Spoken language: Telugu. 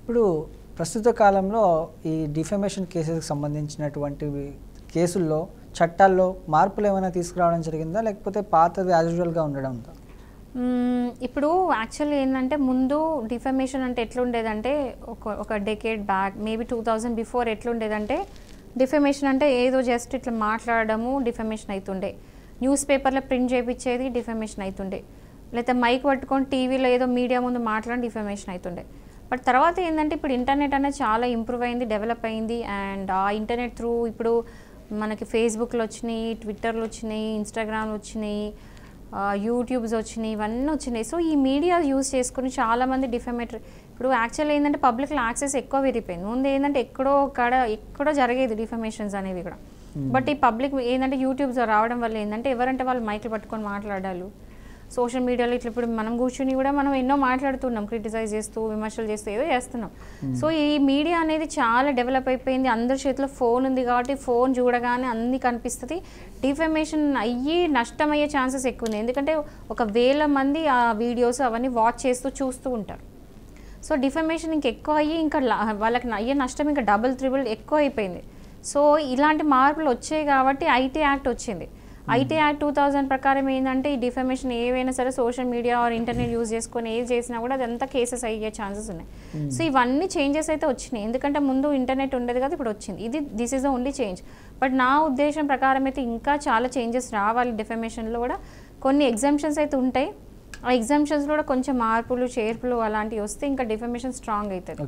ఇప్పుడు ప్రస్తుత కాలంలో ఈ డిఫమేషన్ కేసెస్కి సంబంధించినటువంటి కేసుల్లో చట్టాల్లో మార్పులు ఏమైనా తీసుకురావడం జరిగిందా, లేకపోతే పాతది యాజ్ యూజువల్గా ఉండడంతో? ఇప్పుడు యాక్చువల్లీ ఏంటంటే ముందు డిఫమేషన్ అంటే ఎట్లుండేదంటే ఒక డెకేడ్ బ్యాక్ మేబీ 2000 బిఫోర్ ఎట్లుండేదంటే డిఫమేషన్ అంటే ఏదో జస్ట్ ఇట్లా మాట్లాడడము డిఫమేషన్ అవుతుండే, న్యూస్ పేపర్లో ప్రింట్ చేయించేది డిఫమేషన్ అవుతుండే, లేకపోతే మైక్ పట్టుకొని టీవీలో ఏదో మీడియా ముందు మాట్లాడి డిఫమేషన్ అవుతుండే. బట్ తర్వాత ఏంటంటే ఇప్పుడు ఇంటర్నెట్ అనేది చాలా ఇంప్రూవ్ అయింది, డెవలప్ అయింది. అండ్ ఆ ఇంటర్నెట్ త్రూ ఇప్పుడు మనకి ఫేస్బుక్లో వచ్చినాయి, ట్విట్టర్లు వచ్చినాయి, ఇన్స్టాగ్రామ్లు వచ్చినాయి, యూట్యూబ్స్ వచ్చినాయి, ఇవన్నీ వచ్చినాయి. సో ఈ మీడియా యూజ్ చేసుకుని చాలామంది డిఫమేటరీ ఇప్పుడు యాక్చువల్ ఏంటంటే పబ్లిక్లో యాక్సెస్ ఎక్కువ పెరిగిపోయింది. ముందు ఏంటంటే ఎక్కడో జరిగేది డిఫమేషన్స్ అనేవి కూడా. బట్ ఈ పబ్లిక్ ఏంటంటే యూట్యూబ్స్ రావడం వల్ల ఏంటంటే ఎవరంటే వాళ్ళు మైక్లు పట్టుకొని మాట్లాడాలి. సోషల్ మీడియాలో ఇట్లా ఇప్పుడు మనం కూర్చుని కూడా మనం ఎన్నో మాట్లాడుతున్నాం, క్రిటిసైజ్ చేస్తూ విమర్శలు చేస్తూ ఏదో చేస్తున్నాం. సో ఈ మీడియా అనేది చాలా డెవలప్ అయిపోయింది. అందరి చేతిలో ఫోన్ ఉంది కాబట్టి ఫోన్ చూడగానే అన్నీ కనిపిస్తుంది. డిఫమేషన్ అయ్యి నష్టమయ్యే ఛాన్సెస్ ఎక్కువ ఉంది. ఎందుకంటే 1000 మంది ఆ వీడియోస్ అవన్నీ వాచ్ చేస్తూ చూస్తూ ఉంటారు. సో డిఫమేషన్ ఇంకెక్కువ అయ్యి ఇంకా వాళ్ళకి అయ్యే నష్టం ఇంకా డబుల్ త్రిబుల్ ఎక్కువ అయిపోయింది. సో ఇలాంటి మార్పులు వచ్చాయి కాబట్టి ఐటీ యాక్ట్ వచ్చింది. ఐటీ యాక్ట్ 2000 ప్రకారం ఏంటంటే ఈ డిఫమేషన్ ఏవైనా సరే social media are internet use చేసుకొని ఏది చేసినా కూడా అదంతా కేసెస్ అయ్యే ఛాన్సెస్ ఉన్నాయి. సో ఇవన్నీ చేంజెస్ అయితే వచ్చినాయి. ఎందుకంటే ముందు ఇంటర్నెట్ ఉండేది కదా, ఇప్పుడు వచ్చింది. This is the only change. But నా ఉద్దేశం ప్రకారం అయితే ఇంకా చాలా చేంజెస్ రావాలి. డిఫమేషన్లో కూడా కొన్ని ఎగ్జామ్షన్స్ అయితే ఉంటాయి. ఆ ఎగ్జామ్షన్స్లో కూడా కొంచెం మార్పులు చేర్పులు అలాంటివి వస్తే ఇంకా డిఫమేషన్ స్ట్రాంగ్ అవుతుంది.